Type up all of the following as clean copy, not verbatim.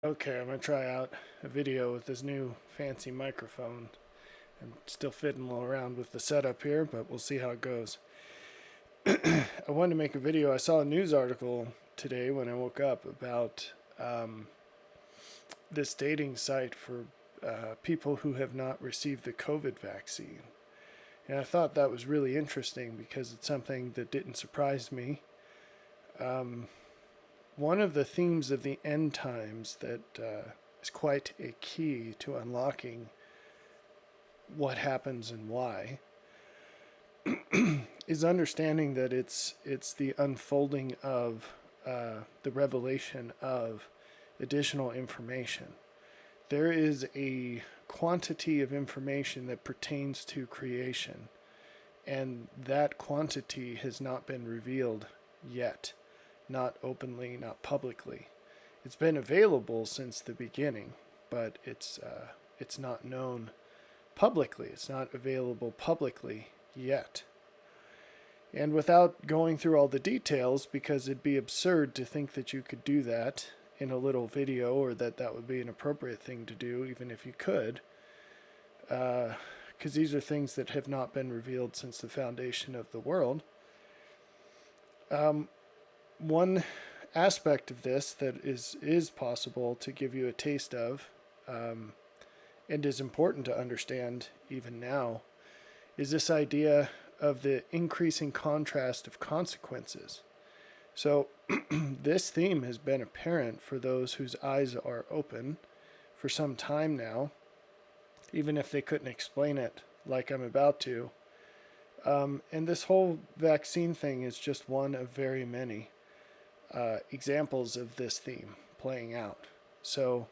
Okay, I'm gonna try out a video with this new fancy microphone. I'm still fiddling around with the setup here, but we'll see how it goes. I wanted to make a video. I saw a news article today when I woke up about this dating site for people who have not received the COVID vaccine. And I thought that was really interesting because it's something that didn't surprise me. One of the themes of the end times that is quite a key to unlocking what happens and why is understanding that it's the unfolding of the revelation of additional information. There is a quantity of information that pertains to creation, and that quantity has not been revealed yet, not openly, not publicly. It's been available since the beginning, but it's not known publicly. It's not available publicly yet. And without going through all the details, because it'd be absurd to think that you could do that in a little video, or that that would be an appropriate thing to do, even if you could, because these are things that have not been revealed since the foundation of the world. One aspect of this that is possible to give you a taste of, and is important to understand even now, is this idea of the increasing contrast of consequences. So this theme has been apparent for those whose eyes are open for some time now, even if they couldn't explain it like I'm about to. And this whole vaccine thing is just one of very many examples of this theme playing out. So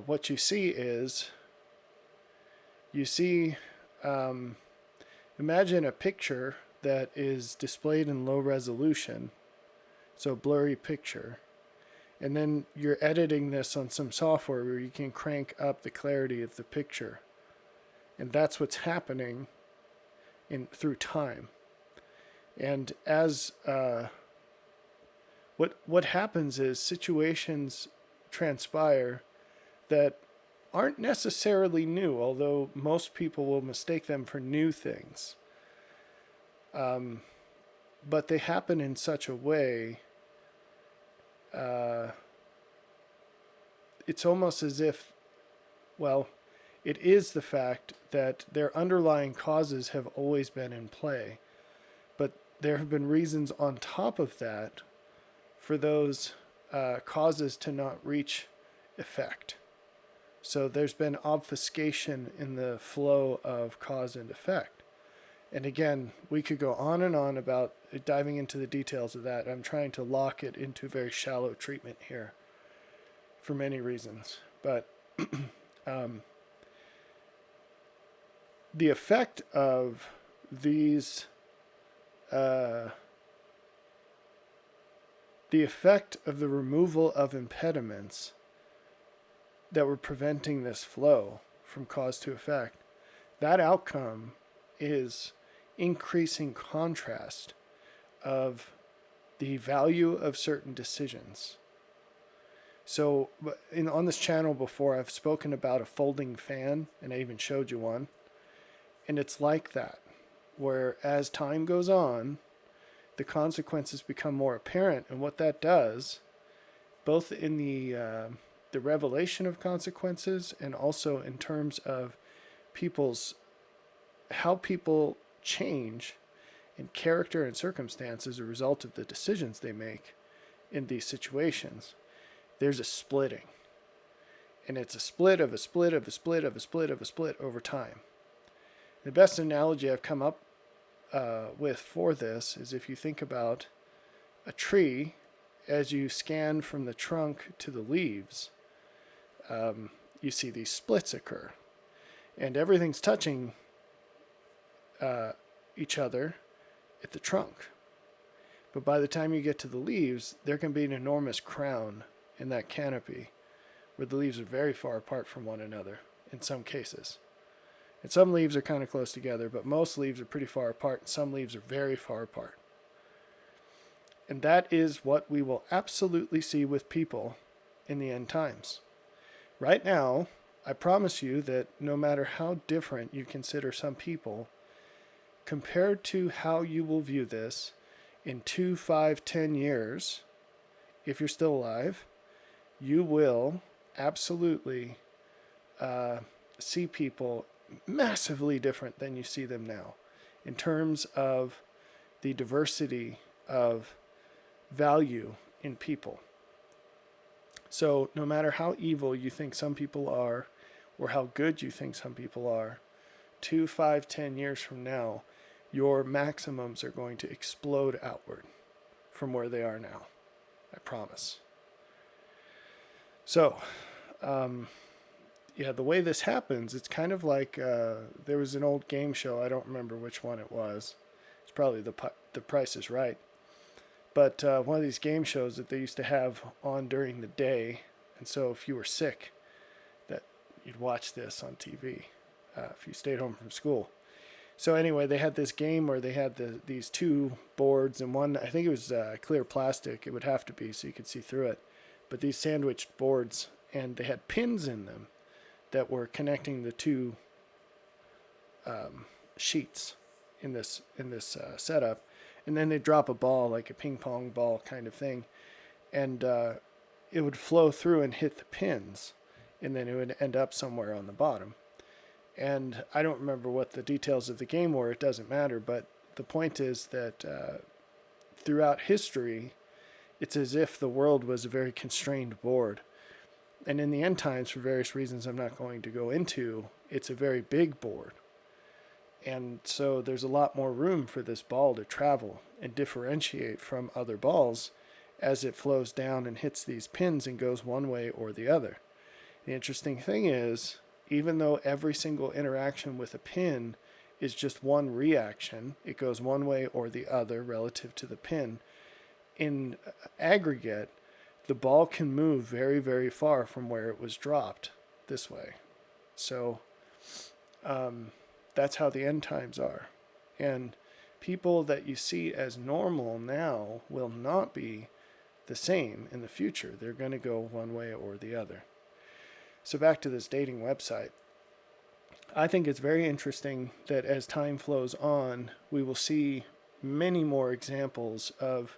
what you see is, you see, imagine a picture that is displayed in low resolution, so blurry picture, and then you're editing this on some software where you can crank up the clarity of the picture. And that's what's happening through time. And as what happens is situations transpire that aren't necessarily new, although most people will mistake them for new things. But they happen in such a way, it's almost as if, well, it is the fact that their underlying causes have always been in play, but there have been reasons on top of that for those causes to not reach effect. So there's been obfuscation in the flow of cause and effect. And again, we could go on and on about diving into the details of that. I'm trying to lock it into very shallow treatment here for many reasons. But the effect of these, the effect of the removal of impediments that were preventing this flow from cause to effect, that outcome is increasing contrast of the value of certain decisions. So on this channel before, I've spoken about a folding fan, and I even showed you one. And it's like that, where as time goes on, the consequences become more apparent. And what that does, both in the revelation of consequences and also in terms of how people change in character and circumstance as a result of the decisions they make in these situations, there's a splitting. And it's a split of a split of a split of a split of a split over time. The best analogy I've come up with for this is if you think about a tree, as you scan from the trunk to the leaves, you see these splits occur. And everything's touching each other at the trunk. But by the time you get to the leaves, there can be an enormous crown in that canopy where the leaves are very far apart from one another in some cases. And some leaves are kind of close together, but most leaves are pretty far apart, and some leaves are very far apart. And that is what we will absolutely see with people in the end times. Right now, I promise you that no matter how different you consider some people, compared to how you will view this in 2, 5, 10 years, if you're still alive, you will absolutely see people massively different than you see them now in terms of the diversity of value in people. So no matter how evil you think some people are or how good you think some people are, 2, 5, 10 years from now, your maximums are going to explode outward from where they are now. I promise. So, the way this happens, it's kind of like there was an old game show. I don't remember which one it was. It's probably The Price is Right. But one of these game shows that they used to have on during the day. And so if you were sick, that you'd watch this on TV if you stayed home from school. So anyway, they had this game where they had these two boards, and one, I think it was clear plastic. It would have to be so you could see through it. But these sandwiched boards, and they had pins in them that were connecting the two sheets in this setup. And then they'd drop a ball, like a ping pong ball kind of thing, and it would flow through and hit the pins, and then it would end up somewhere on the bottom. And I don't remember what the details of the game were. It doesn't matter. But the point is that throughout history, it's as if the world was a very constrained board. And in the end times, for various reasons I'm not going to go into, it's a very big board. And so there's a lot more room for this ball to travel and differentiate from other balls as it flows down and hits these pins and goes one way or the other. The interesting thing is, even though every single interaction with a pin is just one reaction, it goes one way or the other relative to the pin, in aggregate, the ball can move very, very far from where it was dropped this way. So that's how the end times are. And people that you see as normal now will not be the same in the future. They're going to go one way or the other. So back to this dating website. I think it's very interesting that as time flows on, we will see many more examples of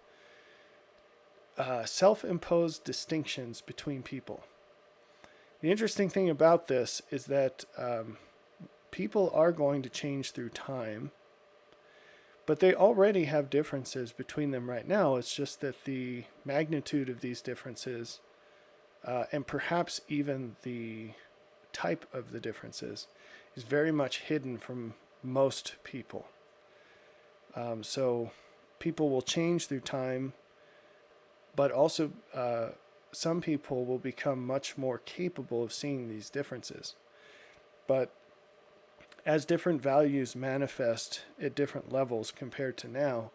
self-imposed distinctions between people. The interesting thing about this is that people are going to change through time, but they already have differences between them right now. It's just that the magnitude of these differences, and perhaps even the type of the differences, is very much hidden from most people. So people will change through time, but also some people will become much more capable of seeing these differences. But as different values manifest at different levels compared to now,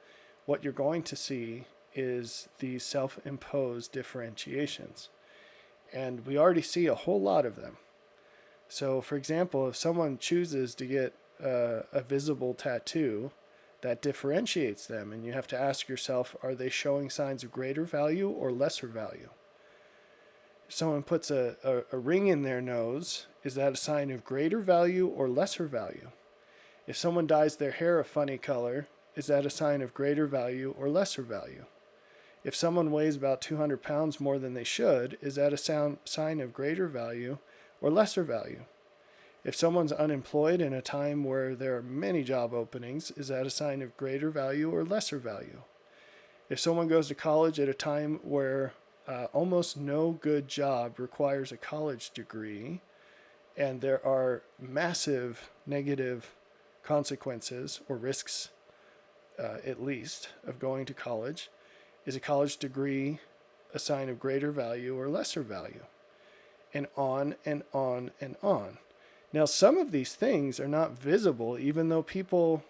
what you're going to see is these self-imposed differentiations. And we already see a whole lot of them. So, for example, if someone chooses to get a visible tattoo, that differentiates them, and you have to ask yourself, are they showing signs of greater value or lesser value? If someone puts a ring in their nose, is that a sign of greater value or lesser value? If someone dyes their hair a funny color, is that a sign of greater value or lesser value? If someone weighs about 200 pounds more than they should, is that a sign of greater value or lesser value? If someone's unemployed in a time where there are many job openings, is that a sign of greater value or lesser value? If someone goes to college at a time where almost no good job requires a college degree, and there are massive negative consequences or risks, at least, of going to college, is a college degree a sign of greater value or lesser value? And on and on and on. Now, some of these things are not visible, even though people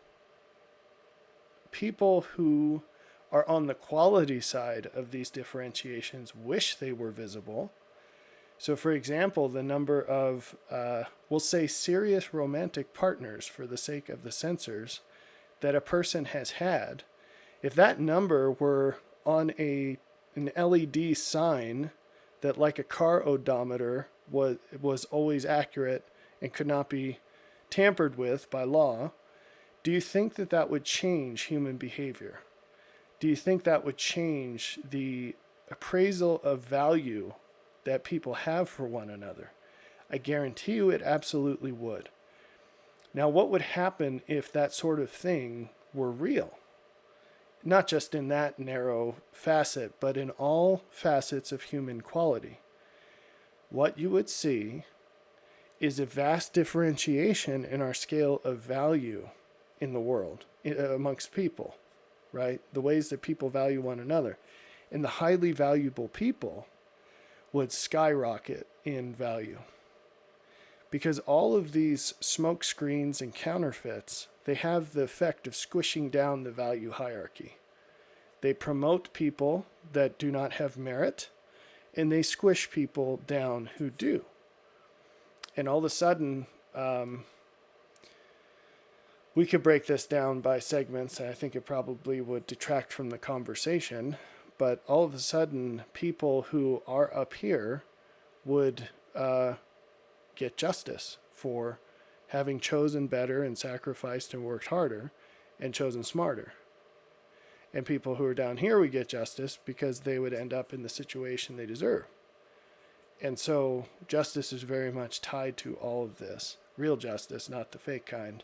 who are on the quality side of these differentiations wish they were visible. So, for example, the number of, we'll say, serious romantic partners for the sake of the censors that a person has had, if that number were on an LED sign that like a car odometer was always accurate and could not be tampered with by law, do you think that that would change human behavior? Do you think that would change the appraisal of value that people have for one another? I guarantee you it absolutely would. Now, what would happen if that sort of thing were real? Not just in that narrow facet, but in all facets of human quality. What you would see is a vast differentiation in our scale of value in the world, amongst people, right? The ways that people value one another. And the highly valuable people would skyrocket in value. Because all of these smoke screens and counterfeits, they have the effect of squishing down the value hierarchy. They promote people that do not have merit, and they squish people down who do. And all of a sudden, we could break this down by segments, and I think it probably would detract from the conversation. But all of a sudden, people who are up here would get justice for having chosen better and sacrificed and worked harder and chosen smarter. And people who are down here would get justice because they would end up in the situation they deserve. And so justice is very much tied to all of this. Real justice, not the fake kind.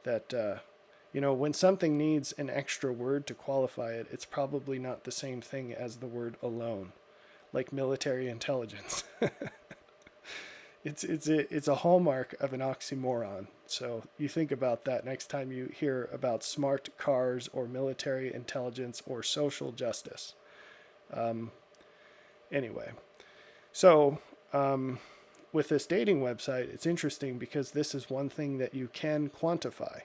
That, when something needs an extra word to qualify it, it's probably not the same thing as the word alone, like military intelligence. It's a hallmark of an oxymoron. So you think about that next time you hear about smart cars or military intelligence or social justice. Anyway, so with this dating website, it's interesting because this is one thing that you can quantify,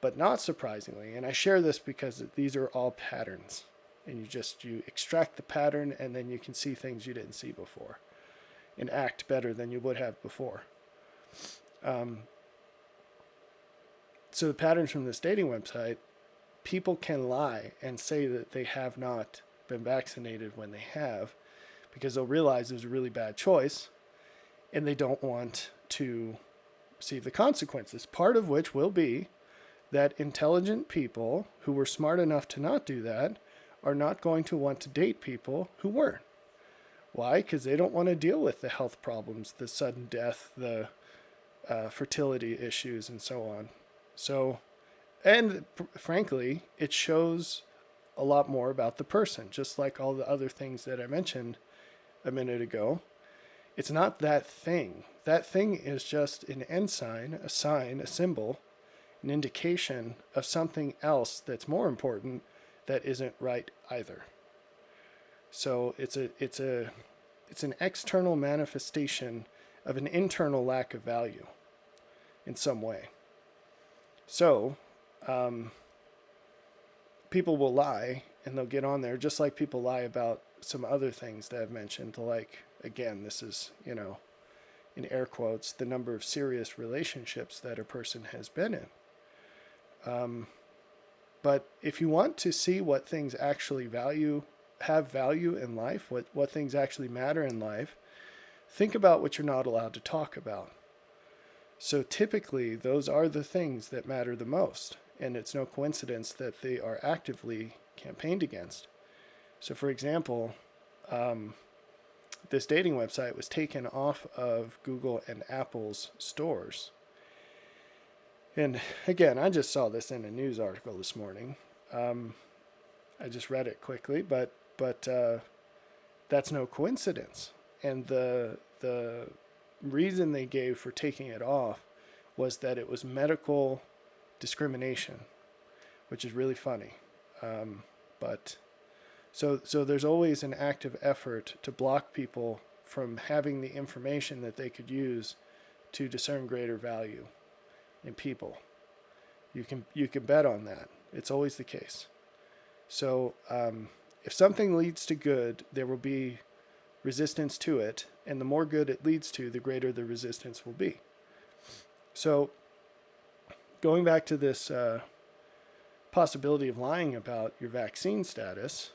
but not surprisingly. And I share this because these are all patterns, and you extract the pattern, and then you can see things you didn't see before and act better than you would have before. So the patterns from this dating website, people can lie and say that they have not been vaccinated when they have, because they'll realize it was a really bad choice and they don't want to receive the consequences, part of which will be that intelligent people who were smart enough to not do that are not going to want to date people who weren't. Why? Because they don't want to deal with the health problems, the sudden death, the fertility issues, and so on. So, and frankly, it shows a lot more about the person, just like all the other things that I mentioned a minute ago. It's not that thing. That thing is just an ensign, a sign, a symbol, an indication of something else that's more important that isn't right either. So it's an external manifestation of an internal lack of value in some way. So people will lie, and they'll get on there just like people lie about some other things that I've mentioned. Like, again, this is, in air quotes, the number of serious relationships that a person has been in. But if you want to see what things actually have value in life, what things actually matter in life, think about what you're not allowed to talk about. So typically, those are the things that matter the most, and it's no coincidence that they are actively campaigned against. So for example, this dating website was taken off of Google and Apple's stores. And again, I just saw this in a news article this morning. I just read it quickly, but that's no coincidence. And the reason they gave for taking it off was that it was medical discrimination, which is really funny. But so there's always an active effort to block people from having the information that they could use to discern greater value in people. You can bet on that. It's always the case. So if something leads to good, there will be resistance to it, and the more good it leads to, the greater the resistance will be. So going back to this possibility of lying about your vaccination status,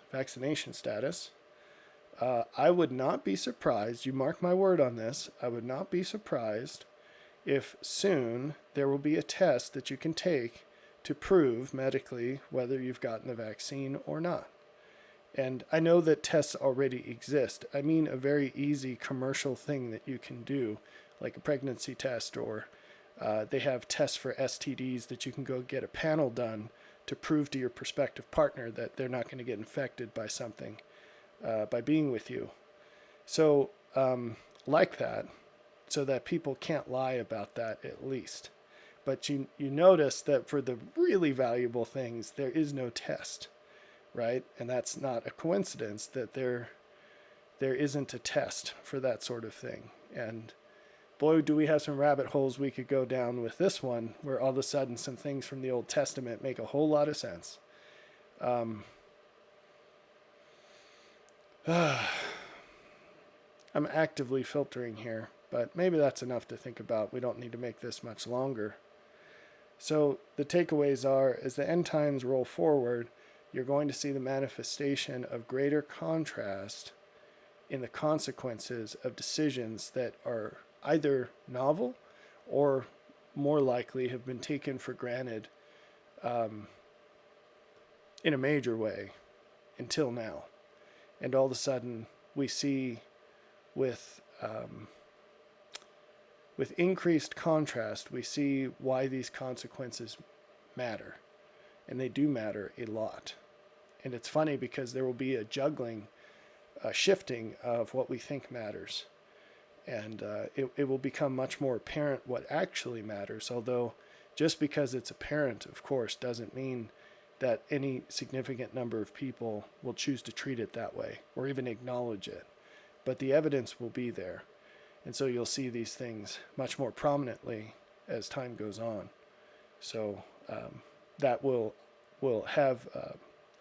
I would not be surprised, you mark my word on this, I would not be surprised if soon there will be a test that you can take to prove medically whether you've gotten the vaccine or not. And I know that tests already exist. I mean, a very easy commercial thing that you can do, like a pregnancy test, or they have tests for STDs that you can go get a panel done to prove to your prospective partner that they're not going to get infected by something by being with you. So, like that, so that people can't lie about that at least. But you notice that for the really valuable things, there is no test, right? And that's not a coincidence that there isn't a test for that sort of thing. And boy, do we have some rabbit holes we could go down with this one, where all of a sudden some things from the Old Testament make a whole lot of sense. I'm actively filtering here, but maybe that's enough to think about. We don't need to make this much longer. So the takeaways are, as the end times roll forward, you're going to see the manifestation of greater contrast in the consequences of decisions that are either novel or more likely have been taken for granted in a major way until now. And all of a sudden we see with increased contrast, we see why these consequences matter. And they do matter a lot. And it's funny because there will be a juggling, a shifting of what we think matters. And it will become much more apparent what actually matters. Although just because it's apparent, of course, doesn't mean that any significant number of people will choose to treat it that way or even acknowledge it. But the evidence will be there. And so you'll see these things much more prominently as time goes on. So that will have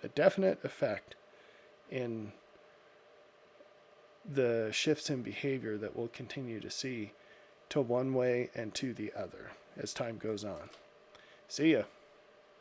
a definite effect in the shifts in behavior that we'll continue to see to one way and to the other as time goes on. See ya.